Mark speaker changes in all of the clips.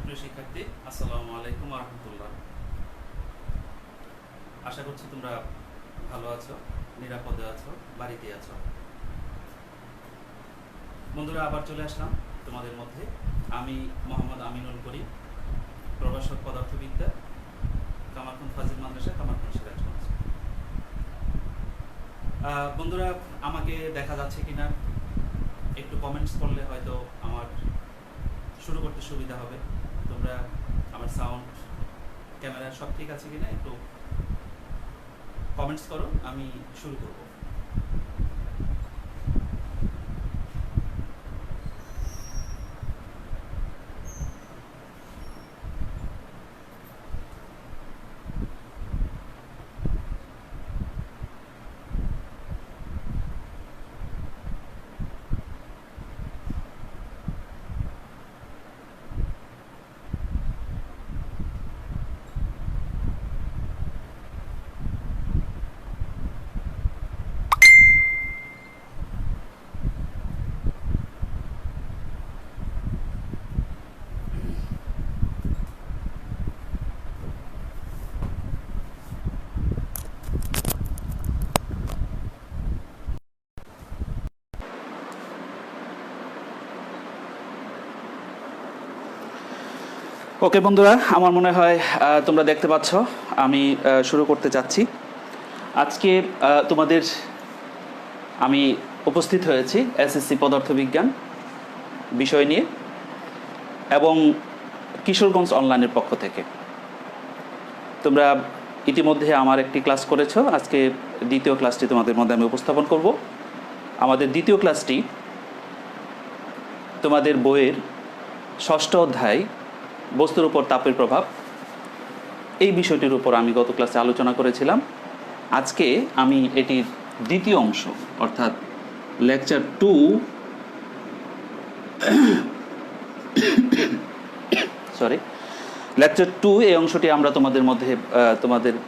Speaker 1: সুপ্রিয় শিক্ষার্থী, আসসালামু আলাইকুম ওয়া রাহমাতুল্লাহ। আশা করছি তোমরা ভালো আছো, নিরাপদে আছো, বাড়িতে আছো। বন্ধুরা, আবার চলে আসলাম তোমাদের মধ্যে। আমি মোহাম্মদ আমিনুল করিম, প্রভাষক পদার্থবিদ্যা, কামারখান ফাজিল মাদ্রাসা, কামারখান সিরাজগঞ্জ। বন্ধুরা, আমাকে দেখা যাচ্ছে কিনা একটু কমেন্টস করলে হয়তো আমার শুরু করতে সুবিধা হবে। তোমরা আমার সাউন্ড, ক্যামেরা সব ঠিক আছে কিনা একটু কমেন্টস করো, আমি শুরু করব। ওকে বন্ধুরা, আমার মনে হয় তোমরা দেখতে পাচ্ছ আমি শুরু করতে চাচ্ছি। আজকে তোমাদের আমি উপস্থিত হয়েছি এসএসসি পদার্থবিজ্ঞান বিষয় নিয়ে এবং কিশোরগঞ্জ অনলাইনের পক্ষ থেকে। তোমরা ইতিমধ্যে আমার একটি ক্লাস করেছো, আজকে দ্বিতীয় ক্লাসটি তোমাদের মধ্যে আমি উপস্থাপন করব। আমাদের দ্বিতীয় ক্লাসটি তোমাদের বইয়ের ষষ্ঠ অধ্যায় বস্তুর উপর তাপের প্রভাব, এই বিষয়টির উপর আমি গত ক্লাসে আলোচনা করেছিলাম। আজকে আমি এটির দ্বিতীয় অংশ অর্থাৎ লেকচার 2 এই অংশটি আমরা তোমাদের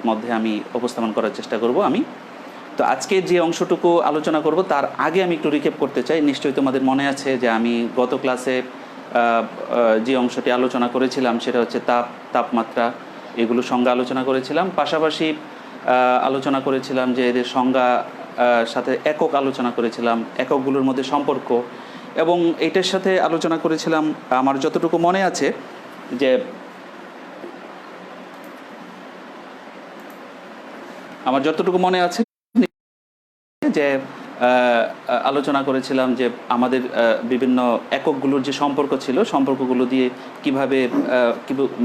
Speaker 1: মধ্যে আমি উপস্থাপন করার চেষ্টা করব। তো আজকে যে অংশটুকু আলোচনা করব তার আগে আমি একটু রিক্যাপ করতে চাই। নিশ্চয়ই তোমাদের মনে আছে যে আমি গত ক্লাসে যে অংশটি আলোচনা করেছিলাম সেটা হচ্ছে তাপমাত্রা, এগুলো সংজ্ঞা আলোচনা করেছিলাম। পাশাপাশি আলোচনা করেছিলাম যে এদের সংজ্ঞা সাথে একক আলোচনা করেছিলাম, এককগুলোর মধ্যে সম্পর্ক, এবং এইটার সাথে আলোচনা করেছিলাম আমার যতটুকু মনে আছে যে আলোচনা করেছিলাম যে আমাদের বিভিন্ন এককগুলোর যে সম্পর্ক ছিল, সম্পর্কগুলো দিয়ে কিভাবে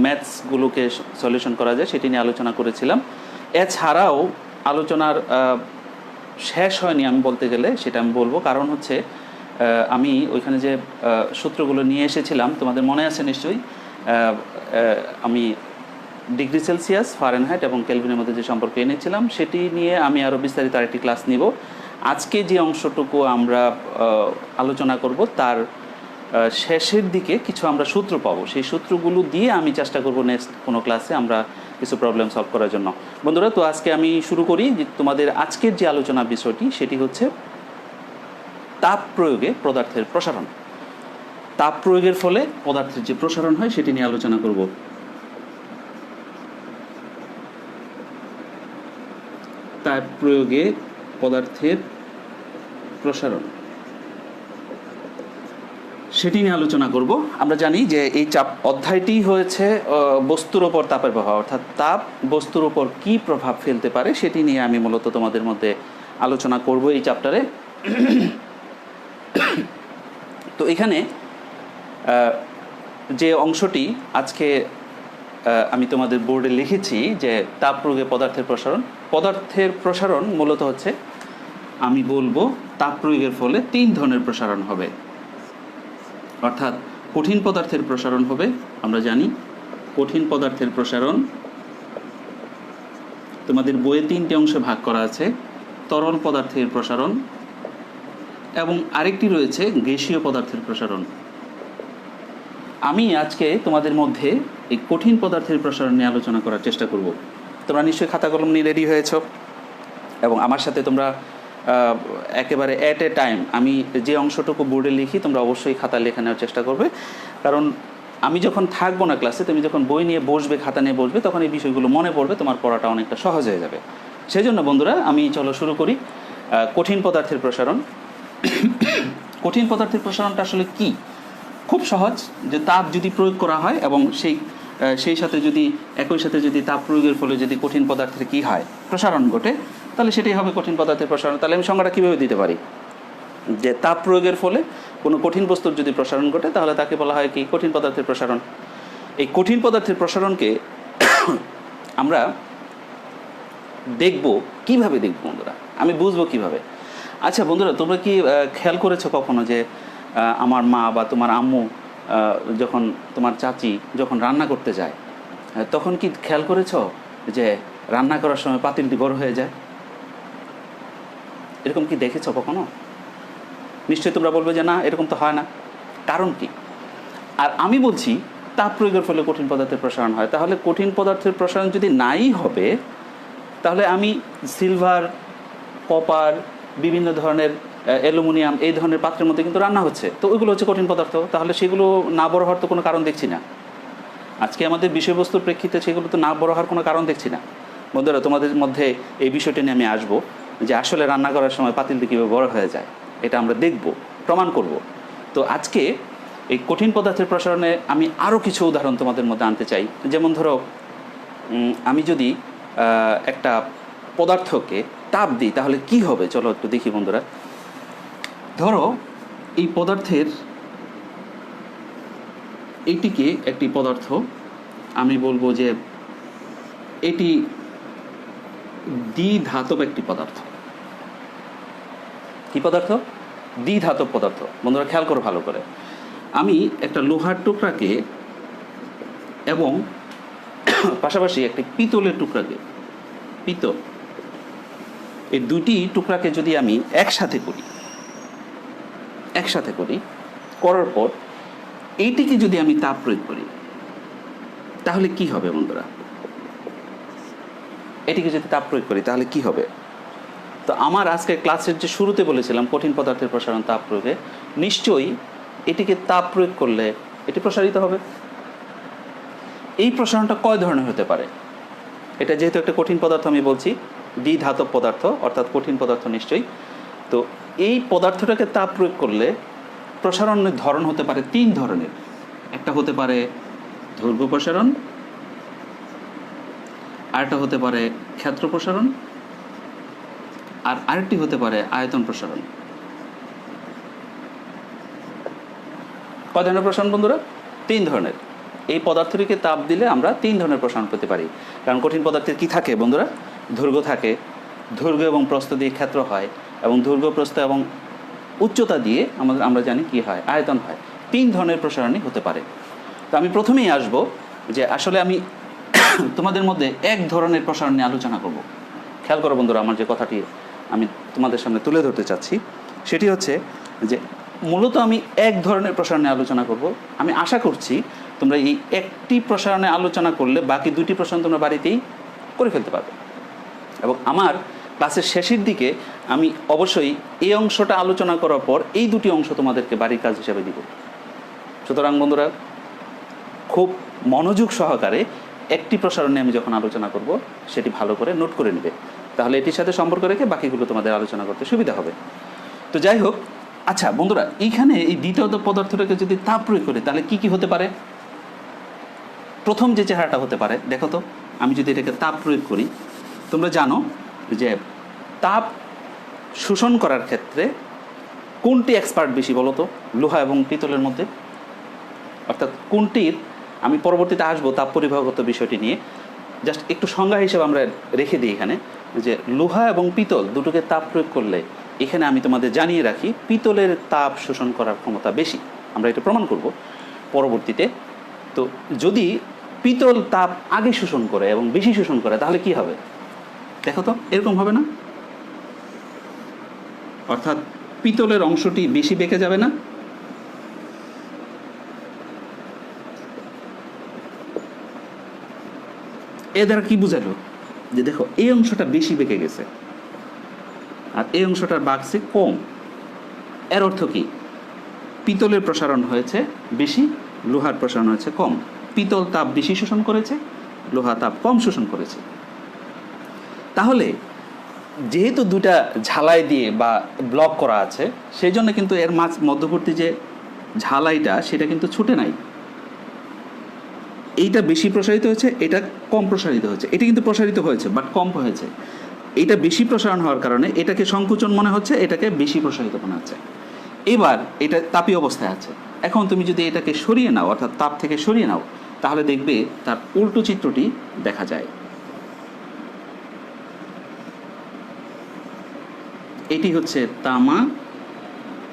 Speaker 1: ম্যাথসগুলোকে সলিউশন করা যায় সেটি নিয়ে আলোচনা করেছিলাম। এছাড়াও আলোচনার শেষ হয়নি আমি বলতে গেলে, সেটা আমি বলবো। কারণ হচ্ছে আমি ওইখানে যে সূত্রগুলো নিয়ে এসেছিলাম তোমাদের মনে আছে নিশ্চয়ই। আমি ডিগ্রি সেলসিয়াস, ফারেনহাইট এবং কেলভিনের মধ্যে যে সম্পর্ক এনেছিলাম সেটি নিয়ে আমি আরও বিস্তারিত আরেকটি ক্লাস নিব। আজকে যে অংশটুকু আমরা আলোচনা করব তার শেষের দিকে কিছু আমরা সূত্র পাবো, সেই সূত্রগুলো দিয়ে আমি চেষ্টা করব নেক্সট কোনো ক্লাসে আমরা কিছু প্রবলেম সলভ করার জন্য। বন্ধুরা, তো আজকে আমি শুরু করি। যে তোমাদের আজকের যে আলোচনা বিষয়টি সেটি হচ্ছে তাপ প্রয়োগে পদার্থের প্রসারণ। তাপ প্রয়োগের ফলে পদার্থের যে প্রসারণ হয় সেটি নিয়ে আলোচনা করব। তাপ প্রয়োগে পদার্থের প্রসারণ সেটি নিয়ে আলোচনা করব। আমরা জানি যে এই অধ্যায়টি হয়েছে বস্তুর ওপর তাপের প্রভাব, অর্থাৎ তাপ বস্তুর ওপর কী প্রভাব ফেলতে পারে সেটি নিয়ে আমি মূলত তোমাদের মধ্যে আলোচনা করব এই চ্যাপ্টারে। তো এখানে যে অংশটি আজকে আমি তোমাদের বোর্ডে লিখেছি যে তাপ প্রয়োগে পদার্থের প্রসারণ মূলত হচ্ছে, আমি বলবো তাপ প্রয়োগের ফলে 3 ধরনের প্রসারণ হবে। অর্থাৎ কঠিন পদার্থের প্রসারণ হবে, আমরা জানি কঠিন পদার্থের প্রসারণ তোমাদের বইয়ে 3টে অংশে ভাগ করা আছে। তরল পদার্থের প্রসারণ এবং আরেকটি রয়েছে গ্যাসীয় পদার্থের প্রসারণ। আমি আজকে তোমাদের মধ্যে এই কঠিন পদার্থের প্রসারণ নিয়ে আলোচনা করার চেষ্টা করব। তোমরা নিশ্চয়ই খাতা কলম নিয়ে রেডি হয়েছ এবং আমার সাথে তোমরা একেবারে অ্যাট এ টাইম আমি যে অংশটুকু বোর্ডে লিখি তোমরা অবশ্যই খাতা লেখা নেওয়ার চেষ্টা করবে। কারণ আমি যখন থাকবো না ক্লাসে, তুমি যখন বই নিয়ে বসবে, খাতা নিয়ে বসবে, তখন এই বিষয়গুলো মনে পড়বে, তোমার পড়াটা অনেকটা সহজ হয়ে যাবে। সেই জন্য বন্ধুরা আমি চলো শুরু করি। কঠিন পদার্থের প্রসারণ। কঠিন পদার্থের প্রসারণটা আসলে কি? খুব সহজ, যে তাপ যদি প্রয়োগ করা হয় এবং সেই সাথে যদি একই সাথে যদি তাপ প্রয়োগের ফলে যদি কঠিন পদার্থের কি হয়, প্রসারণ ঘটে, তাহলে সেটাই হবে কঠিন পদার্থের প্রসারণ। তাহলে আমি সংজ্ঞাটা কীভাবে দিতে পারি? যে তাপ প্রয়োগের ফলে কোনো কঠিন বস্তুর যদি প্রসারণ ঘটে, তাহলে তাকে বলা হয় কি? কঠিন পদার্থের প্রসারণ। এই কঠিন পদার্থের প্রসারণকে আমরা দেখব কিভাবে? দেখব বন্ধুরা, আমি বুঝবো কিভাবে? আচ্ছা বন্ধুরা, তোমরা কি খেয়াল করেছো কখনো যে আমার মা বা তোমার আম্মু যখন, তোমার চাচি যখন রান্না করতে যায়, তখন কি খেয়াল করেছো যে রান্না করার সময় পাতিলটি বড় হয়ে যায়? এরকম কি দেখেছো কখনো? নিশ্চয়ই তোমরা বলবে যে না, এরকম তো হয় না। কারণ কি? আর আমি বলছি তাপ প্রয়োগের ফলে কঠিন পদার্থের প্রসারণ হয়। তাহলে কঠিন পদার্থের প্রসারণ যদি নাই হবে, তাহলে আমি সিলভার, কপার, বিভিন্ন ধরনের অ্যালুমিনিয়াম, এই ধরনের পাত্রের মধ্যে কিন্তু রান্না হচ্ছে, তো ওইগুলো হচ্ছে কঠিন পদার্থ। তাহলে সেগুলো না বড় হওয়ার তো কোনো কারণ দেখছি না। আজকে আমাদের বিষয়বস্তুর প্রেক্ষিতে সেগুলো তো না বড় হওয়ার কোনো কারণ দেখছি না। বন্ধুরা, তোমাদের মধ্যে এই বিষয়টা নিয়ে আমি আসবো, যে আসলে রান্না করার সময় পাতিলটি কীভাবে বড় হয়ে যায়, এটা আমরা দেখব, প্রমাণ করব। তো আজকে এই কঠিন পদার্থের প্রসারণে আমি আরও কিছু উদাহরণ তোমাদের মধ্যে আনতে চাই। যেমন ধরো, আমি যদি একটা পদার্থকে তাপ দিই, তাহলে কি হবে? চলো একটু দেখি বন্ধুরা। ধরো এই পদার্থের, এইটিকে একটি পদার্থ, আমি বলবো যে এটি দ্বিধাতব একটি পদার্থ। কি পদার্থ? দ্বিধাতব পদার্থ। বন্ধুরা খেয়াল করো ভালো করে। আমি একটা লোহার টুকরাকে এবং পাশাপাশি একটি পিতলের টুকরাকে, পিতল, এই দুটি টুকরাকে যদি আমি একসাথে করি, করার পর এইটিকে যদি আমি তাপ প্রয়োগ করি, তাহলে কি হবে বন্ধুরা? এটিকে যদি তাপ প্রয়োগ করি তাহলে কি হবে? তো আমার আজকে ক্লাসের যে শুরুতে বলেছিলাম কঠিন পদার্থের প্রসারণ তাপ প্রয়োগে, নিশ্চয়ই এটিকে তাপ প্রয়োগ করলে এটি প্রসারিত হবে। এই প্রসারণটা কয় ধরনের হতে পারে? এটা যেহেতু একটা কঠিন পদার্থ, আমি বলছি দ্বিধাতব পদার্থ, অর্থাৎ কঠিন পদার্থ নিশ্চয়ই। তো এই পদার্থটাকে তাপ প্রয়োগ করলে প্রসারণের ধরন হতে পারে 3 ধরনের। একটা হতে পারে দৈর্ঘ্য প্রসারণ, আরেকটা হতে পারে ক্ষেত্র প্রসারণ, আর আরেকটি হতে পারে আয়তন প্রসারণ। কয় ধরনের প্রসারণ বন্ধুরা? 3 ধরনের। এই পদার্থটিকে তাপ দিলে আমরা 3 ধরনের প্রসারণ পেতে পারি। কারণ কঠিন পদার্থের কি থাকে বন্ধুরা? দৈর্ঘ্য থাকে, দৈর্ঘ্য এবং প্রস্থ দিয়ে ক্ষেত্র হয়, এবং দৈর্ঘ্য, প্রস্থ এবং উচ্চতা দিয়ে আমরা জানি কি হয়? আয়তন হয়। 3 ধরনের প্রসারণই হতে পারে। তো আমি প্রথমেই আসবো যে আসলে আমি তোমাদের মধ্যে এক ধরনের প্রসারণ নিয়ে আলোচনা করব। খেয়াল করো বন্ধুরা, আমার যে কথাটি আমি তোমাদের সামনে তুলে ধরতে চাচ্ছি সেটি হচ্ছে যে মূলত আমি এক ধরনের প্রসারণে আলোচনা করব। আমি আশা করছি তোমরা এই একটি প্রসারণে আলোচনা করলে বাকি 2টি প্রসারণ তোমরা বাড়িতেই করে ফেলতে পারবে। এবং আমার ক্লাসের শেষের দিকে আমি অবশ্যই এই অংশটা আলোচনা করার পর এই 2টি অংশ তোমাদেরকে বাড়ির কাজ হিসেবে দিব। সুতরাং বন্ধুরা, খুব মনোযোগ সহকারে একটি প্রসারণে আমি যখন আলোচনা করব সেটি ভালো করে নোট করে নেবে, তাহলে এটির সাথে সম্পর্ক রেখে বাকিগুলো তোমাদের আলোচনা করতে সুবিধা হবে। তো যাই হোক, আচ্ছা বন্ধুরা, এইখানে এই দ্বিতীয় পদার্থটাকে যদি তাপ প্রয়োগ করি তাহলে কি কি হতে পারে? প্রথম যে চেহারাটা হতে পারে, দেখো তো, আমি যদি এটাকে তাপ প্রয়োগ করি, তোমরা জানো যে তাপ শোষণ করার ক্ষেত্রে কোনটি এক্সপার্ট বেশি বলো তো লোহা এবং পিতলের মধ্যে? অর্থাৎ কোনটির, আমি পরবর্তীতে আসবো তাপ পরিবাহগত বিষয়টি নিয়ে, জাস্ট একটু সংজ্ঞা হিসেবে আমরা রেখে দিই এখানে, যে লোহা এবং পিতল দুটোকে তাপ প্রয়োগ করলে, এখানে আমি তোমাদের জানিয়ে রাখি, পিতলের তাপ শোষণ করার ক্ষমতা বেশি। আমরা এটা প্রমাণ করব পরবর্তীতে। তো যদি পিতল তাপ আগে শোষণ করে এবং বেশি শোষণ করে তাহলে কি হবে? দেখো তো, এরকম হবে না? অর্থাৎ পিতলের অংশটি বেশি বেঁকে যাবে না? এ দ্বারা কি বোঝালো? যে দেখো, এই অংশটা বেশি বেঁকে গেছে আর এই অংশটার বাঁকছে কম। এর অর্থ কি? পিতলের প্রসারণ হয়েছে বেশি লোহার প্রসারণ হচ্ছে কম। পিতল তাপ বেশি শোষণ করেছে, লোহা তাপ কম শোষণ করেছে। তাহলে যেহেতু দুটা ঝালাই দিয়ে বা ব্লক করা আছে, সেই জন্য কিন্তু এর মধ্যবর্তী যে ঝালাইটা সেটা কিন্তু ছুটে নাই। এইটা বেশি প্রসারিত হয়েছে, এটা কম প্রসারিত হয়েছে। এটা কিন্তু প্রসারিত হয়েছে বাট কম হয়েছে। এটা বেশি প্রসারণ হওয়ার কারণে এটাকে সংকোচন মনে হচ্ছে, এটাকে বেশি প্রসারিত মনে হচ্ছে। এবার এটা তাপীয় অবস্থায় আছে। এখন তুমি যদি এটাকে সরিয়ে নাও, অর্থাৎ তাপ থেকে সরিয়ে নাও, তাহলে দেখবে তার উল্টো চিত্রটি দেখা যায়। এটি হচ্ছে তামা,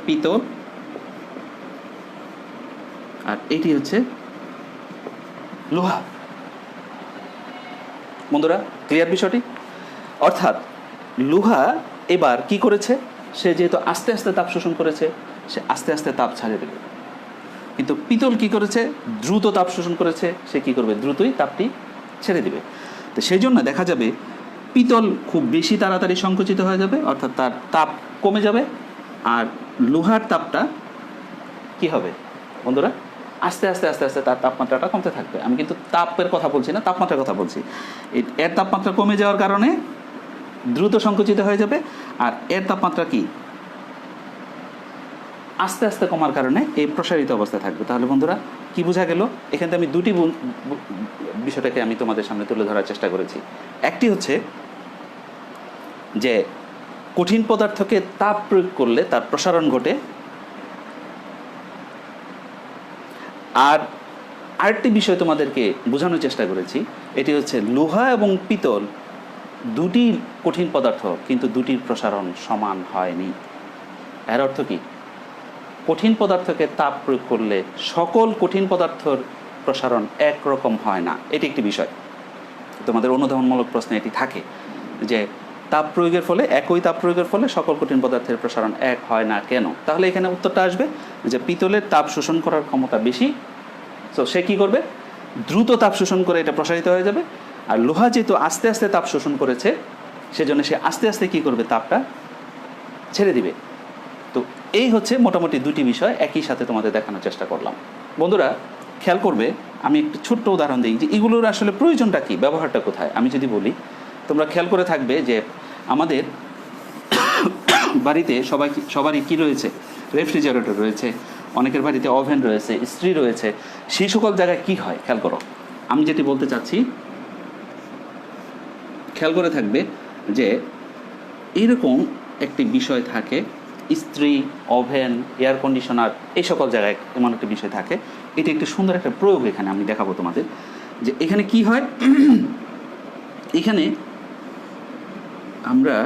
Speaker 1: পিতল, আর এটি হচ্ছে লোহা। বন্ধুরা, ক্লিয়ার বিষয়টি? অর্থাৎ লোহা এবার কি করেছে, সে যেহেতু আস্তে আস্তে তাপ শোষণ করেছে, সে আস্তে আস্তে তাপ ছাড়িয়ে দেবে। কিন্তু পিতল কি করেছে, দ্রুত তাপ শোষণ করেছে, সে কি করবে, দ্রুতই তাপটি ছেড়ে দিবে। তো সেই জন্য দেখা যাবে পিতল খুব বেশি তাড়াতাড়ি সংকুচিত হয়ে যাবে, অর্থাৎ তার তাপ কমে যাবে। আর লোহার তাপটা কি হবে বন্ধুরা, আস্তে আস্তে আস্তে আস্তে তার তাপমাত্রাটা কমতে থাকবে। আমি কিন্তু তাপের কথা বলছি না, তাপমাত্রার কথা বলছি। এর তাপমাত্রা কমে যাওয়ার কারণে দ্রুত সংকুচিত হয়ে যাবে, আর এর তাপমাত্রা কি আস্তে আস্তে কমার কারণে এই প্রসারিত অবস্থায় থাকবে। তাহলে বন্ধুরা কি বোঝা গেল? এখান থেকে আমি দুটি বিষয়টাকে আমি তোমাদের সামনে তুলে ধরার চেষ্টা করেছি। একটি হচ্ছে যে কঠিন পদার্থকে তাপ প্রয়োগ করলে তার প্রসারণ ঘটে, আর আরেকটি বিষয় তোমাদেরকে বোঝানোর চেষ্টা করেছি, এটি হচ্ছে লোহা এবং পিতল দুটি কঠিন পদার্থ, কিন্তু দুটির প্রসারণ সমান হয়নি। এর অর্থ কি, কঠিন পদার্থকে তাপ প্রয়োগ করলে সকল কঠিন পদার্থর প্রসারণ একরকম হয় না। এটি একটি বিষয়, তোমাদের অনুধাবনমূলক প্রশ্নে এটি থাকে যে তাপ প্রয়োগের ফলে, একই তাপ প্রয়োগের ফলে সকল কঠিন পদার্থের প্রসারণ এক হয় না কেন? তাহলে এখানে উত্তরটা আসবে যে পিতলের তাপ শোষণ করার ক্ষমতা বেশি, তো সে কী করবে, দ্রুত তাপ শোষণ করে এটা প্রসারিত হয়ে যাবে। আর লোহা যেহেতু আস্তে আস্তে তাপ শোষণ করেছে, সেজন্য সে আস্তে আস্তে কী করবে, তাপটা ছেড়ে দিবে। তো এই হচ্ছে মোটামুটি দুটি বিষয় একই সাথে তোমাদের দেখানোর চেষ্টা করলাম। বন্ধুরা খেয়াল করবে, আমি একটু ছোট্ট উদাহরণ দিই যে এগুলোর আসলে প্রয়োজনটা কী, ব্যবহারটা কোথায়। আমি যদি বলি, তোমরা খেয়াল করে থাকবে যে আমাদের বাড়িতে সবারই কী রয়েছে, রেফ্রিজারেটর রয়েছে, অনেকের বাড়িতে ওভেন রয়েছে, ইস্ত্রি রয়েছে। সেই সকল জায়গায় কি হয় খেয়াল করো। আমি যেটি বলতে চাচ্ছি, খেয়াল করে থাকবে যে এইরকম একটি বিষয় থাকে, ইস্ত্রি, ওভেন, এয়ার কন্ডিশনার, এই সকল জায়গায় এমন একটি বিষয় থাকে। এটি একটি সুন্দর একটা প্রয়োগ এখানে আমি দেখাবো তোমাদের, যে এখানে কি হয়। এখানে আমরা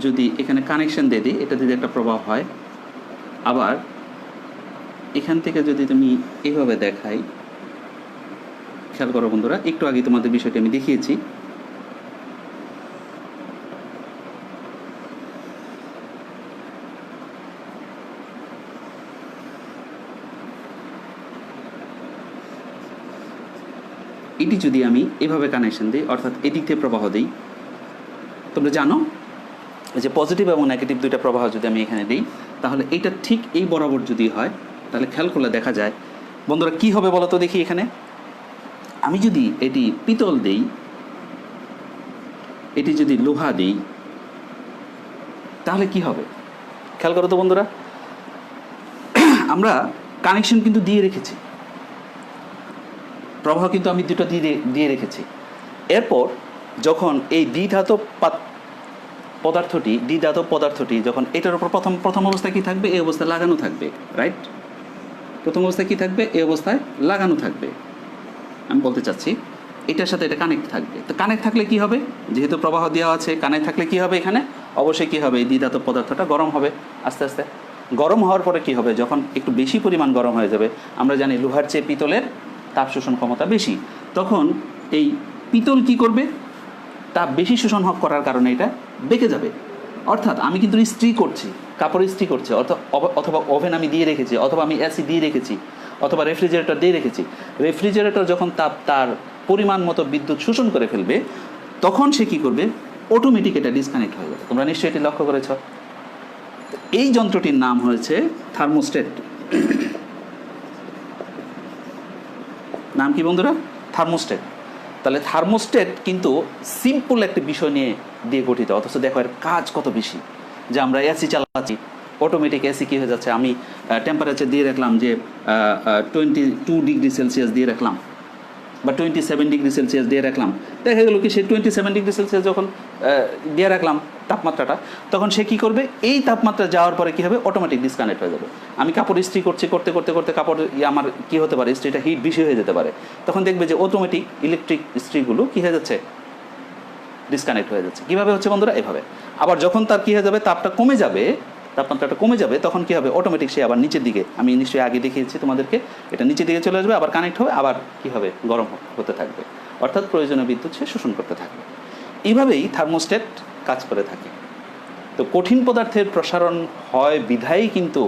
Speaker 1: যদি এখানে কানেকশন দিয়ে দিই, এটা যদি একটা প্রভাব হয়, আবার এখান থেকে যদি তুমি এইভাবে দেখাই, খেয়াল করো বন্ধুরা, একটু আগে তোমাদের বিষয়টি আমি দেখিয়েছি। এটি যদি আমি এভাবে কানেকশন দিই, অর্থাৎ এদিক থেকে প্রবাহ দিই, তোমরা জানো যে পজিটিভ এবং নেগেটিভ দুইটা প্রবাহ যদি আমি এখানে দিই, তাহলে এটা ঠিক এই বরাবর যদি হয়, তাহলে খেয়াল করলে দেখা যায় বন্ধুরা কি হবে বলো তো দেখি। এখানে আমি যদি এটি পিতল দিই, এটি যদি লোহা দিই, তাহলে কি হবে খেয়াল করো তো বন্ধুরা। আমরা কানেকশন কিন্তু দিয়ে রেখেছি, প্রবাহ কিন্তু আমি দুটো দিয়ে রেখেছি। এরপর যখন এই দ্বিধাতব পদার্থটি যখন এটার উপর প্রথম অবস্থায় কি থাকবে, এই অবস্থায় লাগানো থাকবে, রাইট? প্রথম অবস্থায় কি থাকবে, এই অবস্থায় লাগানো থাকবে। আমি বলতে চাচ্ছি এটার সাথে এটা কানেক্ট থাকবে। তো কানেক্ট থাকলে কি হবে, যেহেতু প্রবাহ দেওয়া আছে, কানেক্ট থাকলে কি হবে, এখানে অবশ্যই কি হবে, এই দ্বিধাতব পদার্থটা গরম হবে আস্তে আস্তে। গরম হওয়ার পরে কি হবে, যখন একটু বেশি পরিমাণ গরম হয়ে যাবে, আমরা জানি লোহার চেয়ে পিতলের তাপ শোষণ ক্ষমতা বেশি, তখন এই পিতল কি করবে, তাপ বেশি শোষণ করার কারণে এটা বেঁকে যাবে। অর্থাৎ আমি কিন্তু ইস্ত্রি করছি, কাপড় ইস্ত্রি করছি, অথবা ওভেন আমি দিয়ে রেখেছি, অথবা আমি এসি দিয়ে রেখেছি, অথবা রেফ্রিজারেটর দিয়ে রেখেছি। রেফ্রিজারেটর যখন তার পরিমাণ মতো বিদ্যুৎ শোষণ করে ফেলবে, তখন সে কী করবে, অটোমেটিক এটা ডিসকানেক্ট হয়ে যাবে। তোমরা নিশ্চয়ই এটি লক্ষ্য করেছ। এই যন্ত্রটির নাম হয়েছে থার্মোস্ট্যাট। নাম কি বন্ধুরা? থার্মোস্টেট। তাহলে থার্মোস্টেট কিন্তু সিম্পল একটা বিষয় নিয়ে দিয়ে গঠিত, অথচ দেখো এর কাজ কত বেশি। যে আমরা এসি চালাচ্ছি, অটোমেটিক এসি কী হয়ে যাচ্ছে, আমি টেম্পারেচার দিয়ে রাখলাম যে 22 ডিগ্রি সেলসিয়াস দিয়ে রাখলাম বা 27 ডিগ্রি সেলসিয়াস দিয়ে রাখলাম, দেখা গেলো কি সে 27 ডিগ্রি সেলসিয়াস যখন দিয়ে রাখলাম তাপমাত্রাটা, তখন সে কী করবে, এই তাপমাত্রা যাওয়ার পরে কী হবে, অটোমেটিক ডিসকানেক্ট হয়ে যাবে। আমি কাপড় ইস্ত্রি করছি, করতে করতে করতে কাপড় আমার কী হতে পারে, ইস্ত্রিটা হিট বেশি হয়ে যেতে পারে, তখন দেখবে যে অটোমেটিক ইলেকট্রিক ইস্ত্রিগুলো কী হয়ে যাচ্ছে, ডিসকানেক্ট হয়ে যাচ্ছে। কীভাবে হচ্ছে বন্ধুরা? এভাবে। আবার যখন তার কী হয়ে যাবে, তাপটা কমে যাবে, তাপমাত্রাটা কমে যাবে, তখন কী হবে, অটোমেটিক সে আবার নিচের দিকে, আমি নিশ্চয়ই আগে দেখিয়েছি তোমাদেরকে, এটা নিচের দিকে চলে আসবে, আবার কানেক্ট হবে, আবার কী হবে, গরম হতে থাকবে, অর্থাৎ প্রয়োজনীয় বিদ্যুৎ সে শোষণ করতে থাকবে। এইভাবেই থার্মোস্টেট কাজ করে থাকে। তো কঠিন পদার্থের প্রসারণ হয় বিধায়ী কিন্তু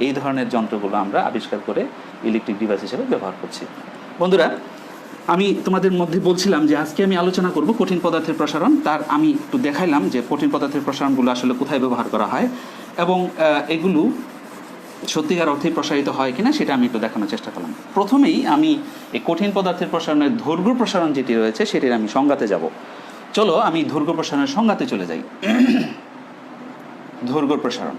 Speaker 1: এই ধরনের যন্ত্রগুলো আমরা আবিষ্কার করে ইলেকট্রিক ডিভাইস হিসেবে ব্যবহার করছি। বন্ধুরা, আমি তোমাদের মধ্যে বলছিলাম যে আজকে আমি আলোচনা করব কঠিন পদার্থের প্রসারণ। তার আমি একটু দেখাইলাম যে কঠিন পদার্থের প্রসারণগুলো আসলে কোথায় ব্যবহার করা হয় এবং এগুলো সত্যিকার অর্থেই প্রসারিত হয় কিনা সেটা আমি একটু দেখানোর চেষ্টা করলাম। প্রথমেই আমি এই কঠিন পদার্থের প্রসারণের দৈর্ঘ্য প্রসারণ যেটি রয়েছে সেটির আমি সংজ্ঞাতে যাব। চলো আমি দৈর্ঘ্য প্রসারণের সংজ্ঞাতে চলে যাই। দৈর্ঘ্য প্রসারণ,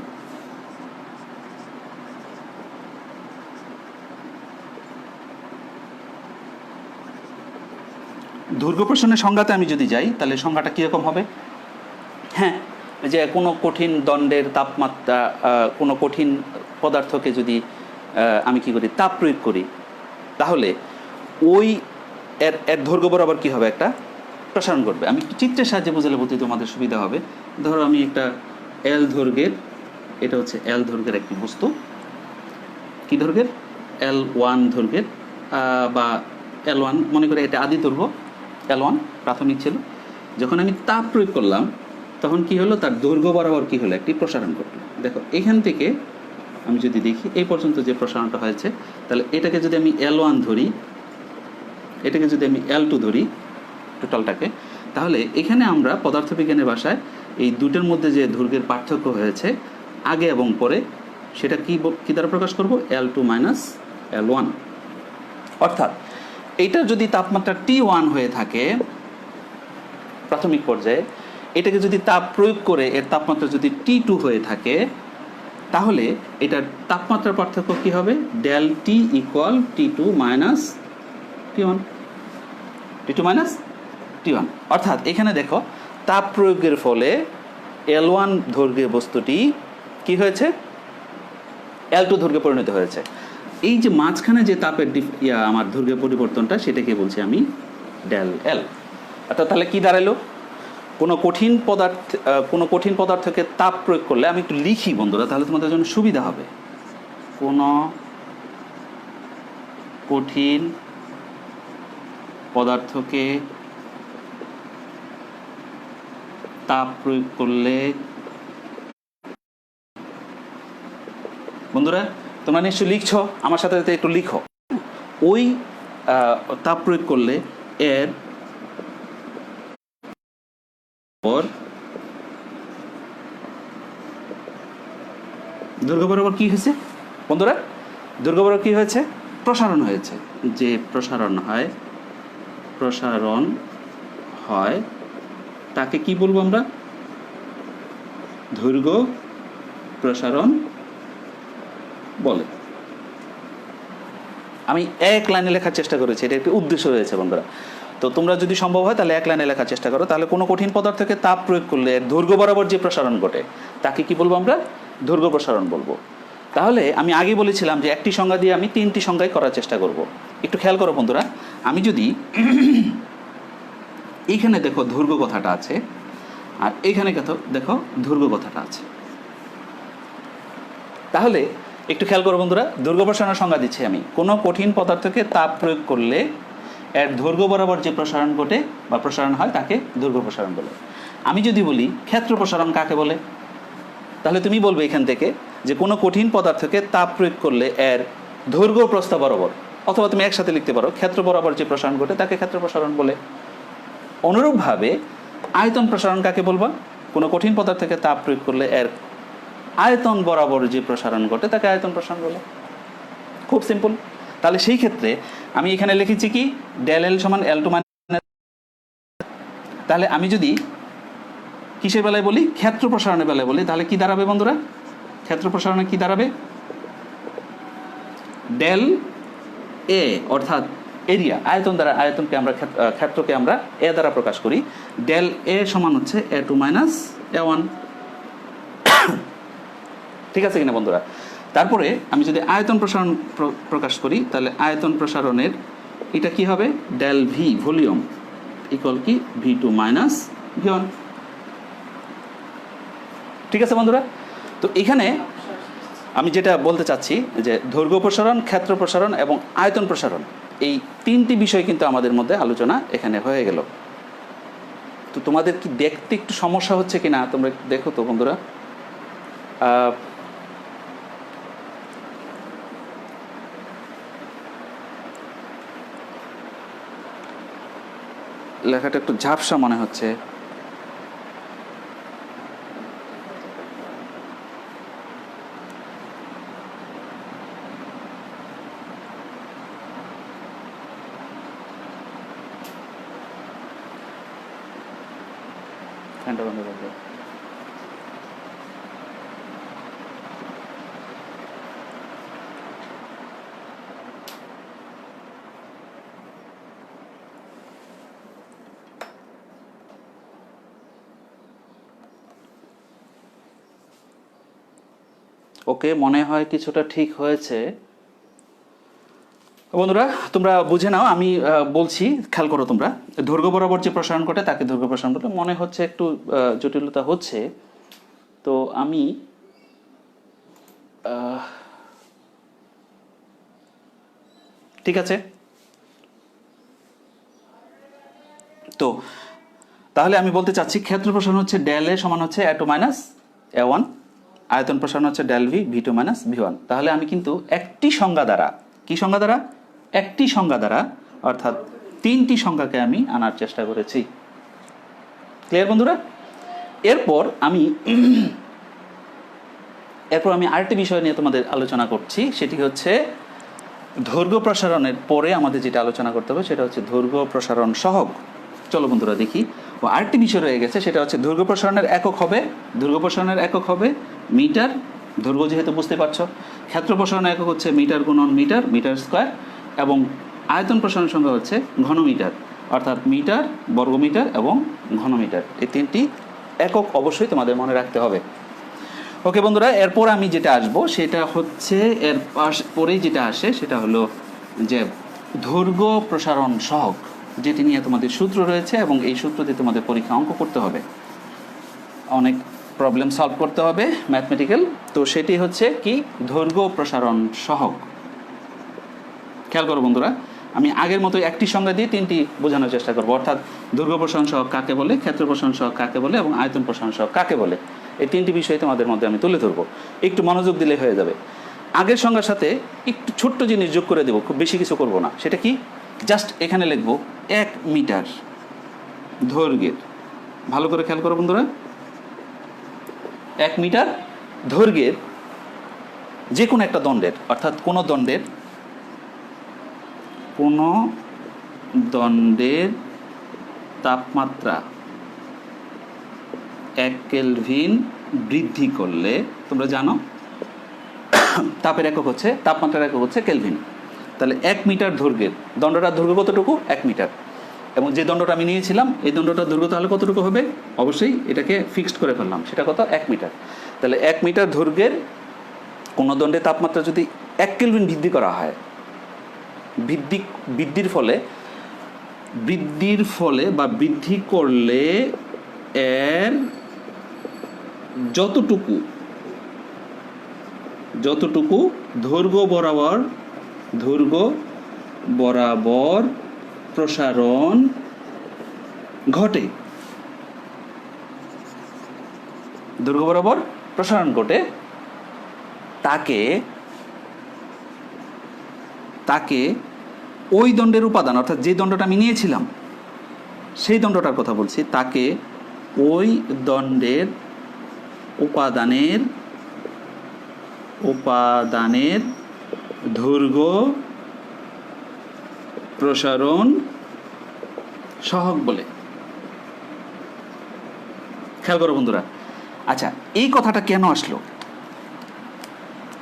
Speaker 1: দৈর্ঘ্য প্রসারণের সংজ্ঞাতে আমি যদি যাই তাহলে সংজ্ঞাটা কীরকম হবে? হ্যাঁ, যে কোনো কঠিন দণ্ডের তাপমাত্রা, কোনো কঠিন পদার্থকে যদি আমি কী করি, তাপ প্রয়োগ করি, তাহলে ওই এর দৈর্ঘ্য বরাবর কী হবে, একটা প্রসারণ করবে। আমি চিত্রের সাহায্যে বোঝালে বলতে তোমাদের সুবিধা হবে। ধরো আমি একটা এল দৈর্ঘ্যের, এটা হচ্ছে এল দৈর্ঘ্যের একটি বস্তু, কী দৈর্ঘ্যের, L1 দৈর্ঘ্যের বা L1 মনে করে, এটা আদি দৈর্ঘ্য L1 প্রাথমিক ছিল। যখন আমি তাপ প্রয়োগ করলাম তখন কি হলো, তার দৈর্ঘ্য বরাবর কি হলো, একটি প্রসারণ ঘটলো। দেখো এখান থেকে আমি যদি দেখি এই পর্যন্ত যে প্রসারণটা হয়েছে, তাহলে এটাকে যদি আমি L1 ধরি, এটাকে যদি আমি L2 ধরি, টোটালটাকে, তাহলে এখানে আমরা পদার্থবিজ্ঞানের ভাষায় এই দুটোর মধ্যে যে দৈর্ঘ্যের পার্থক্য হয়েছে আগে এবং পরে, সেটা কি দ্বারা প্রকাশ করব, L2 মাইনাস L1। অর্থাৎ এইটার যদি তাপমাত্রা T1 হয়ে থাকে প্রাথমিক পর্যায়ে, এটাকে যদি তাপ প্রয়োগ করে এর তাপমাত্রা যদি T2 হয়ে থাকে, তাহলে এটার তাপমাত্রার পার্থক্য কি হবে, del T equal T2 minus T1, T2 minus T1। অর্থাৎ এখানে দেখো তাপ প্রয়োগের ফলে L1 দৈর্ঘ্যের বস্তুটি কি হয়েছে, L2 দৈর্ঘ্যে পরিণত হয়েছে। এই যে মাঝখানে যে তাপের আমার দৈর্ঘ্যের পরিবর্তনটা, সেটাকে বলছি আমি ডেল এল। অর্থাৎ তাহলে কি দাঁড়ালো, কোনো কঠিন পদার্থকে তাপ প্রয়োগ করলে, আমি একটু লিখি বন্ধুরা তাহলে তোমাদের জন্য সুবিধা হবে, কোনো কঠিন পদার্থকে তাপ প্রয়োগ করলে, বন্ধুরা তোমরা নিশ্চয়ই লিখছো, আমার সাথে সাথে একটু লিখো, ওই তাপ প্রয়োগ করলে এর পর দৈর্ঘ্য বরাবর কি হয়েছে বন্ধুরা, দৈর্ঘ্য বরাবর কি হয়েছে, প্রসারণ হয়েছে। যে প্রসারণ হয় তাকে কি বলবো আমরা, দৈর্ঘ্য প্রসারণ বলে। আমি এক লাইনে লেখার চেষ্টা করেছি, এটা একটি উদ্দেশ্য রয়েছে বন্ধুরা। তো তোমরা যদি সম্ভব হয় তাহলে এক লাইনে লেখার চেষ্টা করো। তাহলে কোনো কঠিন পদার্থকে তাপ প্রয়োগ করলে দৈর্ঘ্য বরাবর যে প্রসারণ ঘটে তাকে কি বলবো আমরা, দৈর্ঘ্য প্রসারণ বলবো। তাহলে আমি আগে বলেছিলাম যে একটি সংজ্ঞা দিয়ে আমি 3টি সংজ্ঞায় করার চেষ্টা করব। একটু খেয়াল করো বন্ধুরা, আমি যদি এইখানে দেখো দৈর্ঘ্য কথাটা আছে, আর এইখানে দেখো দৈর্ঘ্য কথাটা আছে, তাহলে একটু খেয়াল করো বন্ধুরা, দৈর্ঘ্য প্রসারণের সংজ্ঞা দিচ্ছি আমি। কোনো কঠিন পদার্থকে তাপ প্রয়োগ করলে এর দৈর্ঘ্য বরাবর যে প্রসারণ ঘটে বা প্রসারণ হয় তাকে দৈর্ঘ্য প্রসারণ বলে। আমি যদি বলি ক্ষেত্র প্রসারণ কাকে বলে, তাহলে তুমি বলবে এখান থেকে যে কোনো কঠিন পদার্থকে তাপ প্রয়োগ করলে এর দৈর্ঘ্য প্রস্থ বরাবর, অথবা তুমি একসাথে লিখতে পারো ক্ষেত্র বরাবর যে প্রসারণ ঘটে তাকে ক্ষেত্র প্রসারণ বলে। অনুরূপভাবে আয়তন প্রসারণ কাকে বলবা, কোনো কঠিন পদার্থকে তাপ প্রয়োগ করলে এর আয়তন বরাবর যে প্রসারণ ঘটে তাকে আয়তন প্রসারণ বলে। খুব সিম্পল। তাহলে সেই ক্ষেত্রে আমি এখানে লিখেছি কি ডেল এল সমান L2 মাইনাস। তাহলে আমি যদি কিসের বেলায় বলি, ক্ষেত্র প্রসারণের বেলায় বলি, তাহলে কি দাঁড়াবে বন্ধুরা? ক্ষেত্র প্রসারণে কি দাঁড়াবে? ডেল এ অর্থাৎ এরিয়া, আয়তন দ্বারা, আয়তনকে আমরা ক্ষেত্রকে আমরা এ দ্বারা প্রকাশ করি। ডেল এ সমান হচ্ছে A2 মাইনাস A1। ঠিক আছে কিনা বন্ধুরা? তারপরে আমি যদি আয়তন প্রসারণ প্রকাশ করি, তাহলে আয়তন প্রসারণের এটা কি হবে? ডেল ভি ভলিউম ইকুয়াল কি V2 মাইনাস V1। ঠিক আছে বন্ধুরা? তো এখানে আমি যেটা বলতে চাচ্ছি যে দৈর্ঘ্য প্রসারণ, ক্ষেত্র প্রসারণ এবং আয়তন প্রসারণ, এই তিনটি বিষয় কিন্তু আমাদের মধ্যে আলোচনা এখানে হয়ে গেল। তো তোমাদের কি দেখতে একটু সমস্যা হচ্ছে কিনা তোমরা দেখো তো বন্ধুরা। লেখাটা একটু ঝাপসা মনে হচ্ছে। ফ্যানটা বন্ধ করবে। ওকে, মনে হয় কিছুটা ঠিক হয়েছে। বন্ধুরা তোমরা বুঝে নাও, আমি বলছি, খেয়াল করো তোমরা। দৈর্ঘ্য বরাবর যে প্রসারণ ঘটে তাকে দৈর্ঘ্য প্রসারণ ঘটে। মনে হচ্ছে একটু জটিলতা হচ্ছে, তো আমি ঠিক আছে। তো তাহলে আমি বলতে চাচ্ছি ক্ষেত্র প্রসারণ হচ্ছে ডেল এ সমান হচ্ছে A2 মাইনাস A1, আয়তন প্রসারণ হচ্ছে del V V2 minus V1। তাহলে আমি কিন্তু একটি সংজ্ঞা দ্বারা, কি সংজ্ঞা দ্বারা? একটি সংজ্ঞা দ্বারা, অর্থাৎ তিনটি সংজ্ঞাকে আমি আনার চেষ্টা করেছি। ক্লিয়ার বন্ধুরা? এরপর আমি আরেকটি বিষয় নিয়ে তোমাদের আলোচনা করছি, সেটি হচ্ছে দৈর্ঘ্য প্রসারণের পরে আমাদের যেটা আলোচনা করতে হবে সেটা হচ্ছে দৈর্ঘ্য প্রসারণ সহগ। চলো বন্ধুরা দেখি। ও আরেকটি বিষয় রয়ে গেছে, সেটা হচ্ছে দৈর্ঘ্য প্রসারণের একক হবে, দৈর্ঘ্য প্রসারণের একক হবে মিটার, দৈর্ঘ্য যেহেতু বুঝতে পারছো। ক্ষেত্র প্রসারণের একক হচ্ছে মিটার গুণন মিটার, মিটার স্কোয়ার, এবং আয়তন প্রসারণের সংখ্যা হচ্ছে ঘনমিটার, অর্থাৎ মিটার, বর্গমিটার এবং ঘনমিটার। এই তিনটি একক অবশ্যই তোমাদের মনে রাখতে হবে। ওকে বন্ধুরা, এরপর আমি যেটা আসবো সেটা হচ্ছে, এর পরেই যেটা আসে সেটা হলো যে দৈর্ঘ্য প্রসারণ সহগ, যেটি নিয়ে তোমাদের সূত্র রয়েছে এবং এই সূত্র দিয়ে তোমাদের পরীক্ষা অঙ্ক করতে হবে, অনেক প্রবলেম সলভ করতে হবে ম্যাথমেটিক্যাল। তো সেটি হচ্ছে কি দৈর্ঘ্য প্রসারণ সহগ। খেয়াল করো বন্ধুরা, আমি আগের মতো একটি সংজ্ঞা দিয়ে তিনটি বোঝানোর চেষ্টা করবো, অর্থাৎ দৈর্ঘ্য প্রসারণ সহগ কাকে বলে, ক্ষেত্র প্রসারণ সহগ কাকে বলে এবং আয়তন প্রসারণ সহগ কাকে বলে। এই তিনটি বিষয় তোমাদের মধ্যে আমি তুলে ধরবো, একটু মনোযোগ দিলে হয়ে যাবে। আগের সংজ্ঞার সাথে একটু ছোট্ট জিনিস যোগ করে দেবো, খুব বেশি কিছু করব না। সেটা কি? জাস্ট এখানে লিখবো 1 মিটার দৈর্ঘ্যের, ভালো করে খেয়াল করো বন্ধুরা, 1 মিটার দৈর্ঘ্যের যে কোনো একটা দণ্ডের, অর্থাৎ কোনো দণ্ডের তাপমাত্রা 1 কেলভিন বৃদ্ধি করলে, তোমরা জানো তাপের একক হচ্ছে, তাপমাত্রার একক হচ্ছে কেলভিন। তাহলে 1 মিটার দৈর্ঘ্যের দণ্ডটার দৈর্ঘ্য কতটুকু? 1 মিটার। এবং যে দণ্ডটা আমি নিয়েছিলাম এই দণ্ডটার দৈর্ঘ্য তাহলে কতটুকু হবে? অবশ্যই এটাকে ফিক্সড করে ফেললাম, সেটা কত? 1 মিটার। তাহলে 1 মিটার দৈর্ঘ্যের কোনো দণ্ডের তাপমাত্রা যদি 1 কেলভিন বৃদ্ধি করা হয়, বৃদ্ধির ফলে বা বৃদ্ধি করলে এর যতটুকু দৈর্ঘ্য বরাবর প্রসারণ ঘটে, দৈর্ঘ্য বরাবর প্রসারণ ঘটে, তাকে ওই দণ্ডের উপাদান, অর্থাৎ যে দণ্ডটা আমি নিয়েছিলাম সেই দণ্ডটার কথা বলছি, তাকে ওই দণ্ডের উপাদানের দৈর্ঘ্য প্রসারণ সহগ বলে। খেয়াল করো বন্ধুরা। আচ্ছা, এই কথাটা কেন আসলো?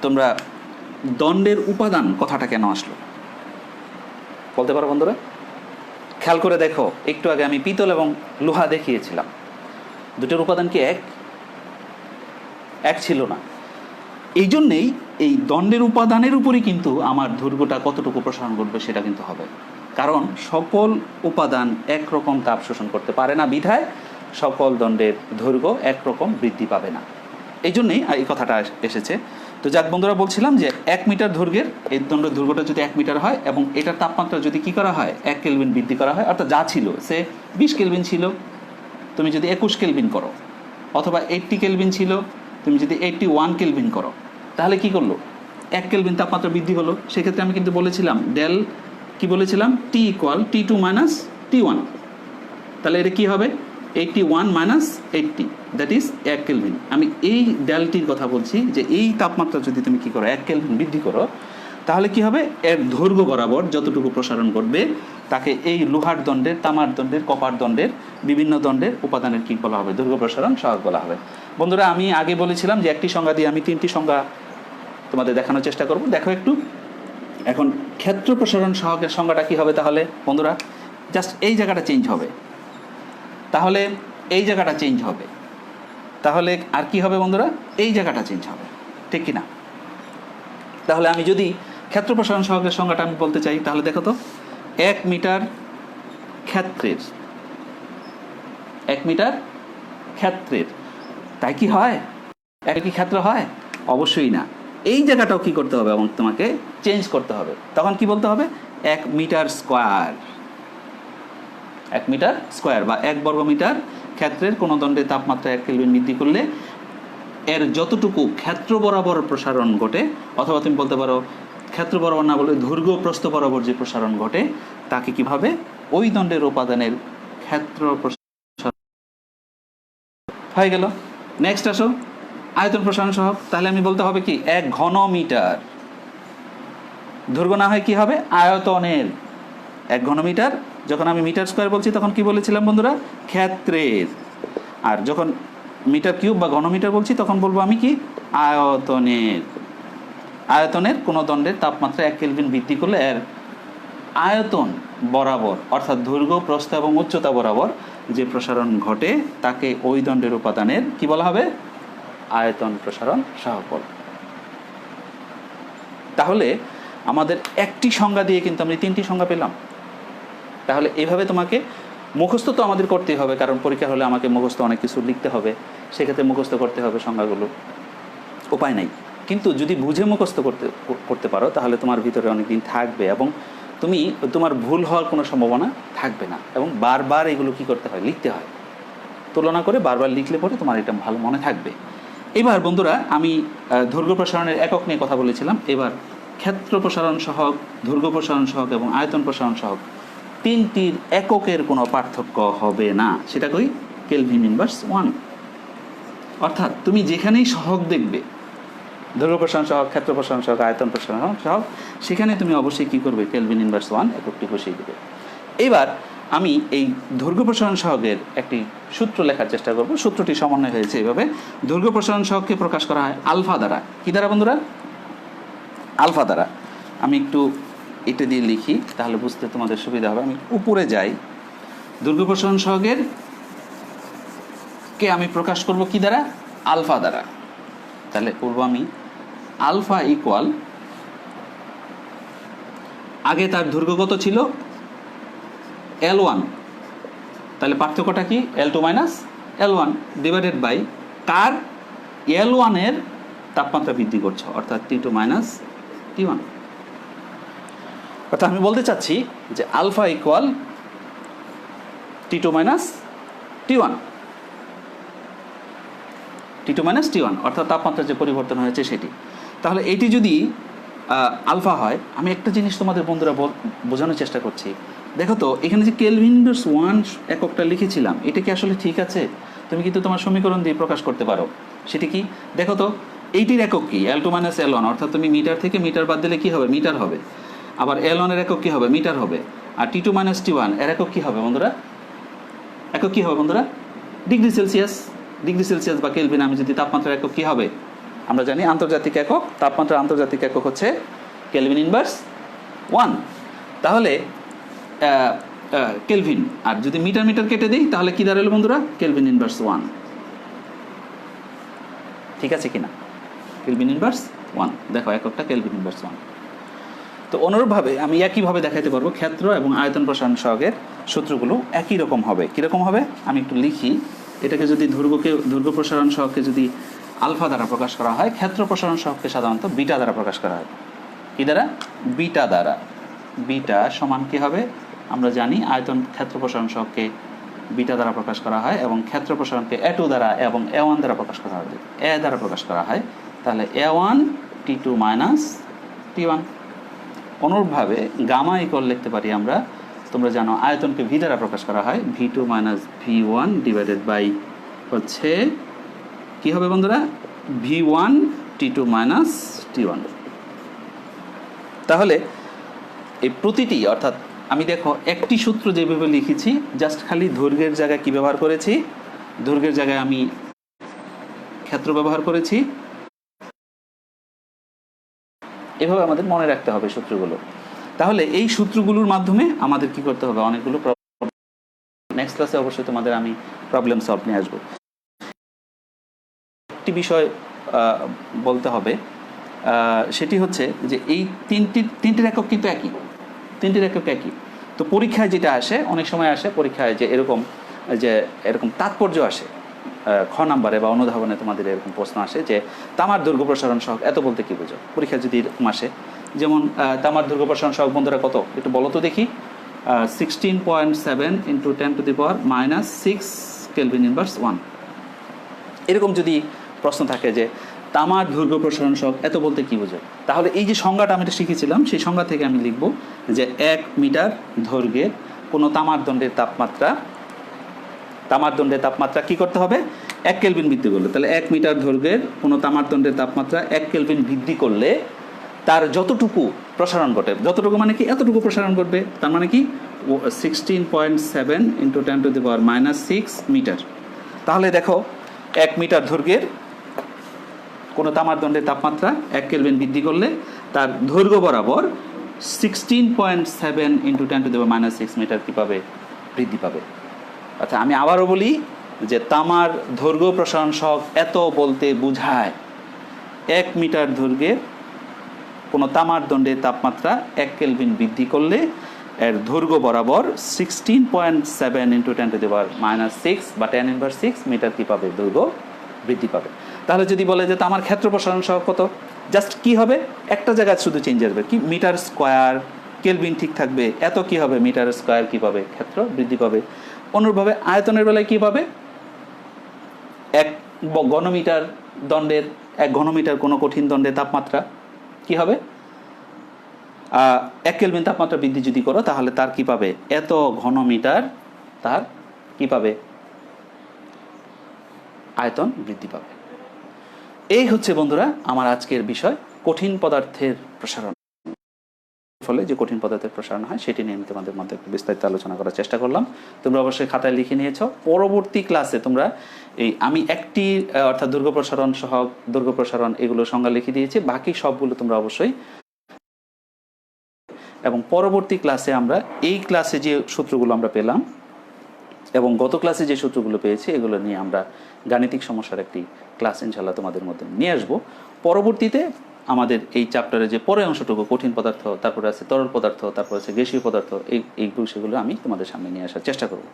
Speaker 1: তোমরা দণ্ডের উপাদান কথাটা কেন আসলো বলতে পারো বন্ধুরা? খেয়াল করে দেখো, একটু আগে আমি পিতল এবং লোহা দেখিয়েছিলাম, দুটোর উপাদান কি এক ছিল না। এই জন্যেই এই দণ্ডের উপাদানের উপরই কিন্তু আমার দৈর্ঘ্যটা কতটুকু প্রসারণ ঘটবে সেটা কিন্তু হবে, কারণ সকল উপাদান একরকম তাপ শোষণ করতে পারে না, বিধায় সকল দণ্ডের দৈর্ঘ্য একরকম বৃদ্ধি পাবে না। এই জন্যেই এই কথাটা এসেছে। তো যাক বন্ধুরা, বলছিলাম যে 1 মিটার দৈর্ঘ্যের এই দণ্ডের দৈর্ঘ্যটা যদি 1 মিটার হয় এবং এটার তাপমাত্রা যদি কি করা হয় 1 কেলভিন বৃদ্ধি করা হয়, অর্থাৎ যা ছিল সে 20 কেলভিন ছিল, তুমি যদি 21 কেলভিন করো, অথবা 80 কেলভিন ছিল, তুমি যদি 81 কেলভিন করো, তাহলে কি করলো? 1 কেলভিন তাপমাত্রা বৃদ্ধি হলো। সেক্ষেত্রে আমি কিন্তু বলেছিলাম ডেল, কি বলেছিলাম? টি ইকুয়াল T2 মাইনাস T1। তাহলে এটা কি হবে? 81 মাইনাস 80, দ্যাট ইজ 1 কেলভিন। আমি এই ডেলটির কথা বলছি যে এই তাপমাত্রা যদি তুমি কি করো 1 কেলভিন বৃদ্ধি করো, তাহলে কি হবে? এর দৈর্ঘ্য বরাবর যতটুকু প্রসারণ করবে তাকে এই লোহার দণ্ডের, তামার দণ্ডের, কপার দণ্ডের, বিভিন্ন দণ্ডের উপাদানের কি বলা হবে? দৈর্ঘ্য প্রসারণ সহগ বলা হবে। বন্ধুরা, আমি আগে বলেছিলাম যে একটি সংজ্ঞা দিয়ে আমি 3টি সংজ্ঞা তোমাদের দেখানোর চেষ্টা করব। দেখো একটু, এখন ক্ষেত্র প্রসারণ সহগের সংজ্ঞাটা কি হবে তাহলে বন্ধুরা? জাস্ট এই জায়গাটা চেঞ্জ হবে, তাহলে এই জায়গাটা চেঞ্জ হবে, তাহলে আর কি হবে বন্ধুরা? এই জায়গাটা চেঞ্জ হবে, ঠিক কি না? তাহলে আমি যদি ক্ষেত্র প্রসারণ সহগের সংজ্ঞাটা আমি বলতে চাই, তাহলে দেখো তো, 1 মিটার ক্ষেত্রের, 1 মিটার ক্ষেত্রের, তাই কি হয়? কি ক্ষেত্র হয়? অবশ্যই না। এই জায়গাটাও কি করতে হবে? এবং তোমাকে চেঞ্জ করতে হবে। তখন কি বলতে হবে? 1 মিটার স্কোয়ার, 1 মিটার স্কোয়ার বা 1 বর্গ মিটার ক্ষেত্রের কোনো দণ্ডের তাপমাত্রা 1 কেলভিন বৃদ্ধি করলে এর যতটুকু ক্ষেত্র বরাবর প্রসারণ ঘটে, অথবা তুমি বলতে পারো ক্ষেত্র বরাবর না বলে দৈর্ঘ্য প্রস্থ বরাবর যে প্রসারণ ঘটে, তাকে কিভাবে? ওই দণ্ডের উপাদানের ক্ষেত্র প্রসারণ হয়ে গেল। নেক্সট আসো, আয়তন প্রসারণ সহগ। তাহলে আমি বলতে হবে কি? 1 ঘন মিটার দৈর্ঘ্য না হয় কি হবে? আয়তনের। 1 ঘন মিটার, যখন আমি মিটার স্কোয়ার বলছি তখন কি বলেছিলাম বন্ধুরা? ক্ষেত্রের। আর যখন মিটার কিউব বা ঘনমিটার বলছি তখন বলবো আমি কি? আয়তনের। আয়তনের কোনো দণ্ডের তাপমাত্রা 1 কেলভিন বৃদ্ধি করলে এর আয়তন বরাবর, অর্থাৎ দৈর্ঘ্য, প্রস্থ এবং উচ্চতা বরাবর যে প্রসারণ ঘটে তাকে ওই দণ্ডের উপাদানের কি বলা হবে? আয়তন প্রসারণ সহগ বলা। তাহলে আমাদের একটি সংজ্ঞা দিয়ে কিন্তু আমরা 3টি সংজ্ঞা পেলাম। তাহলে এইভাবে তোমাকে মুখস্থ তো আমাদের করতেই হবে, কারণ পরীক্ষা হলে আমাকে মুখস্থ অনেক কিছু লিখতে হবে, সেক্ষেত্রে মুখস্থ করতে হবে সংজ্ঞাগুলো, উপায় নাই। কিন্তু যদি বুঝে মুখস্থ করতে পারো তাহলে তোমার ভিতরে অনেক দিন থাকবে এবং তোমার ভুল হওয়ার কোনো সম্ভাবনা থাকবে না। এবং বারবার এগুলো কি করতে হয়? লিখতে হয়। তুলনা করে বারবার লিখলে পরে তোমার এটা ভালো মনে থাকবে। এবার বন্ধুরা, আমি দৈর্ঘ্য প্রসারণের একক নিয়ে কথা বলেছিলাম। এবার ক্ষেত্র প্রসারণ সহগ, দৈর্ঘ্য প্রসারণ সহগ এবং আয়তন প্রসারণ সহগ, 3টির এককের কোনো পার্থক্য হবে না। সেটা কই? Kelvin inverse 1। অর্থাৎ তুমি যেখানেই সহগ দেখবে, দৈর্ঘ্য প্রসারণ সহগ, ক্ষেত্র প্রসারণ সহগ, আয়তন প্রসারণ সহগ, সেখানে তুমি অবশ্যই কি করবে? কেলভিন ইনভার্স 1 এককটি বসিয়ে দেবে। এবার আমি এই দৈর্ঘ্য প্রসারণ সহগের একটি সূত্র লেখার চেষ্টা করব। সূত্রটি সমন্বয় হয়েছে এভাবে: দৈর্ঘ্য প্রসারণ সহগকে প্রকাশ করা হয় আলফা দ্বারা। কি দ্বারা বন্ধুরা? আলফা দ্বারা। আমি একটু এটা দিয়ে লিখি, তাহলে বুঝতে তোমাদের সুবিধা হবে। আমি উপরে যাই, দৈর্ঘ্য প্রসারণ সহগের কে আমি প্রকাশ করব কি দ্বারা? আলফা দ্বারা। তাহলে করব আমি আলফা ইকুয়াল, আগে তার দৈর্ঘ্য কত ছিল? L1, তাহলে পার্থক্যটা কি? L2 minus L1 divided by car? L1 এর তাপমাত্রা বৃদ্ধি করছে, অর্থাৎ T2 মাইনাস T1। অর্থাৎ আমি বলতে চাচ্ছি যে alpha equal T2 minus T1, T2 minus T1, অর্থাৎ তাপমাত্রার যে পরিবর্তন হয়েছে সেটি। তাহলে এটি যদি আলফা হয়, আমি একটা জিনিস তোমাদের বন্ধুরা বোঝানোর চেষ্টা করছি। দেখো তো, এখানে যে কেলভিন ইনভার্স 1 এককটা লিখেছিলাম, এটা কি আসলে ঠিক আছে? তুমি কিন্তু তোমার সমীকরণ দিয়ে প্রকাশ করতে পারো। সেটি কি? দেখো তো, এইটির একক কি? L2 মাইনাস L1, অর্থাৎ তুমি মিটার থেকে মিটার বাদ দিলে কি হবে? মিটার হবে। আবার L1 এর একক কি হবে? মিটার হবে। আর T2 - T1 এর একক কী হবে বন্ধুরা? একক কী হবে বন্ধুরা? Degree Celsius. ডিগ্রি সেলসিয়াস বা কেলভিন। আমি যদি তাপমাত্রার একক কী হবে আমরা জানি, আন্তর্জাতিক একক তাপমাত্রার আন্তর্জাতিক একক হচ্ছে কেলভিন ইনভার্স 1। তাহলে কেলভিন, আর যদি মিটার মিটার কেটে দিই তাহলে কী দাঁড়ালো বন্ধুরা? Kelvin inverse 1। ঠিক আছে কিনা? কেলভিন ইনভার্স 1, দেখো এককটা কেলভিন ইনভার্স 1। তো অনুরূপভাবে আমি একইভাবে দেখাতে পারবো ক্ষেত্র এবং আয়তন প্রসারণ সহগের সূত্রগুলো একই রকম হবে। কীরকম হবে আমি একটু লিখি। এটাকে যদি দৈর্ঘ্য প্রসারণ সহগকে যদি আলফা দ্বারা প্রকাশ করা হয়, ক্ষেত্র প্রসারণ সহগকে সাধারণত বিটা দ্বারা প্রকাশ করা হয়। কী দ্বারা? বিটা দ্বারা। বিটা সমান কী হবে আমরা জানি, আয়তন ক্ষেত্র প্রসারণ সহগকে বিটা দ্বারা প্রকাশ করা হয় এবং ক্ষেত্র প্রসারণকে A2 দ্বারা এবং A1 দ্বারা প্রকাশ করা হয়। এ দ্বারা প্রকাশ করা হয় তাহলে A1 T2 - T1। অনুরূপভাবে গামা ইকুয়াল লিখতে পারি আমরা, তোমরা জানো আয়তনকে ভি দ্বারা প্রকাশ করা হয়, V2 - V1 ডিভাইডেড বাই হচ্ছে কী হবে বন্ধুরা? V1 T2 - T1। তাহলে এই প্রতিটি, অর্থাৎ আমি দেখো একটি সূত্র যেভাবে লিখেছি, জাস্ট খালি দৈর্ঘ্যের জায়গায় কী ব্যবহার করেছি? দৈর্ঘ্যের জায়গায় আমি ক্ষেত্র ব্যবহার করেছি। এভাবে আমাদের মনে রাখতে হবে সূত্রগুলো। তাহলে এই সূত্রগুলোর মাধ্যমে আমাদের কি করতে হবে? অনেকগুলো নেক্সট ক্লাসে অবশ্যই তোমাদের আমি প্রবলেম সলভ নিয়ে আসবো। একটি বিষয় বলতে হবে, সেটি হচ্ছে যে এই তিনটির একক কিন্তু একই, তিনটির একক একই। তো পরীক্ষায় যেটা আসে, অনেক সময় আসে পরীক্ষায় যে এরকম তাৎপর্য আসে, খ নাম্বারে বা অনুধাবনে তোমাদের এরকম প্রশ্ন আসে যে তামার দৈর্ঘ্য প্রসারণ সহগ এত বলতে কী বোঝো? পরীক্ষা যদি এরকম আসে, যেমন তামার দৈর্ঘ্য প্রসারণ সহগ বন্ধুরা কত একটু বলো তো দেখি। 16.7 × 10⁻⁻6 কেলভিন ইনভার্স 1। এরকম যদি প্রশ্ন থাকে যে তামার দৈর্ঘ্য প্রসারণ সহগ এত বলতে কী বোঝো, তাহলে এই যে সংজ্ঞাটা আমি শিখেছিলাম সেই সংজ্ঞা থেকে আমি লিখব যে 1 মিটার দৈর্ঘ্যের কোনো তামার দণ্ডের তাপমাত্রা কী করতে হবে? 1 কেলভিন বৃদ্ধি করলে। তাহলে 1 মিটার দৈর্ঘ্যের কোনো তামার দণ্ডের তাপমাত্রা 1 কেলভিন বৃদ্ধি করলে তার যতটুকু প্রসারণ ঘটে, যতটুকু মানে কি এতটুকু প্রসারণ ঘটবে, তার মানে কি 16.7 × 10⁻⁻6 মিটার। তাহলে দেখো 1 মিটার দৈর্ঘ্যের কোনো তামার দণ্ডের তাপমাত্রা 1 কেলভিন বৃদ্ধি করলে তার দৈর্ঘ্য বরাবর 16.7 × 10⁻⁻6 মিটার কী পাবে? বৃদ্ধি পাবে। আচ্ছা, আমি আবারও বলি যে তামার দৈর্ঘ্য প্রসারণ সহগ এত বলতে বোঝায় 1 মিটার দৈর্ঘ্যের কোনো তামার দণ্ডের তাপমাত্রা 1 কেলভিন বৃদ্ধি করলে এর দৈর্ঘ্য বরাবর 16.7 × 10⁻⁻6 বা 10⁻6 মিটার কী পাবে? দৈর্ঘ্য বৃদ্ধি পাবে। তাহলে যদি বলে যে তামার ক্ষেত্র প্রসারণ সহগ কত, জাস্ট কি হবে? একটা জায়গায় শুধু চেঞ্জ আসবে, কি মিটার স্কোয়ার, কেলভিন ঠিক থাকবে, এত কি হবে? মিটার স্কোয়ার কী পাবে? ক্ষেত্র বৃদ্ধি পাবে। অনুরূপভাবে আয়তনের বেলায় কী পাবে? 1 ঘনমিটার দণ্ডের 1 ঘনমিটার কোনো কঠিন দণ্ডের তাপমাত্রা কি হবে? 1 কেলভিন তাপমাত্রা বৃদ্ধি যদি করো তাহলে তার কি পাবে? এত ঘনমিটার তার কি পাবে? আয়তন বৃদ্ধি পাবে। এই হচ্ছে বন্ধুরা আমার আজকের বিষয়, কঠিন পদার্থের প্রসারণ। ফলে যে কঠিন পদার্থের প্রসারণ হয় সেটি নিয়ে আমি তোমাদের মধ্যে একটু বিস্তারিত আলোচনা করার চেষ্টা করলাম। তোমরা অবশ্যই খাতায় লিখে নিয়েছো। পরবর্তী ক্লাসে তোমরা আমি একটি অর্থাৎ দৈর্ঘ্য প্রসারণ সহগ, দৈর্ঘ্য প্রসারণ এগুলো সংজ্ঞা লিখে দিয়েছি, বাকি সবগুলো তোমরা অবশ্যই। এবং পরবর্তী ক্লাসে আমরা এই ক্লাসে যে সূত্রগুলো আমরা পেলাম এবং গত ক্লাসে যে সূত্রগুলো পেয়েছি এগুলো নিয়ে আমরা গাণিতিক সমস্যার একটি ক্লাস ইনশাআল্লাহ তোমাদের মধ্যে নিয়ে আসবো। পরবর্তীতে আমাদের এই চ্যাপ্টারে যে পরের অংশটুকু কঠিন পদার্থ, তারপরে আছে তরল পদার্থ, তারপর আছে গ্যাসীয় পদার্থ, এই বিষয়গুলো আমি তোমাদের সামনে নিয়ে আসার চেষ্টা করব।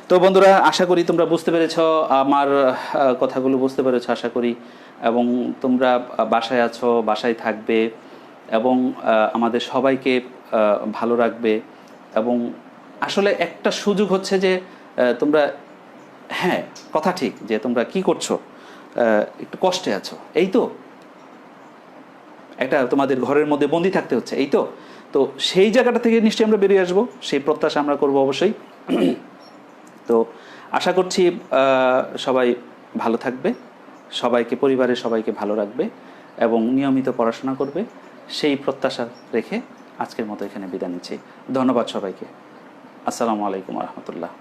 Speaker 1: তো বন্ধুরা, আশা করি তোমরা বুঝতে পেরেছ, আমার কথাগুলো বুঝতে পেরেছ আশা করি, এবং তোমরা বাসায় আছো, বাসায় থাকবে এবং আমাদের সবাইকে ভালো রাখবে। এবং আসলে একটা সুযোগ হচ্ছে যে তোমরা, হ্যাঁ কথা ঠিক, যে তোমরা কি করছো, একটু কষ্টে আছো, এই তো একটা তোমাদের ঘরের মধ্যে বন্দি থাকতে হচ্ছে, এই তো। তো সেই জায়গাটা থেকে নিশ্চয়ই আমরা বেরিয়ে আসবো, সেই প্রত্যাশা আমরা করবো অবশ্যই। তো আশা করছি সবাই ভালো থাকবে, সবাইকে, পরিবারের সবাইকে ভালো রাখবে এবং নিয়মিত পড়াশোনা করবে, সেই প্রত্যাশা রেখে আজকের মতো এখানে বিদায় নিচ্ছি। ধন্যবাদ সবাইকে। আসসালামু আলাইকুম রহমতুল্লাহ।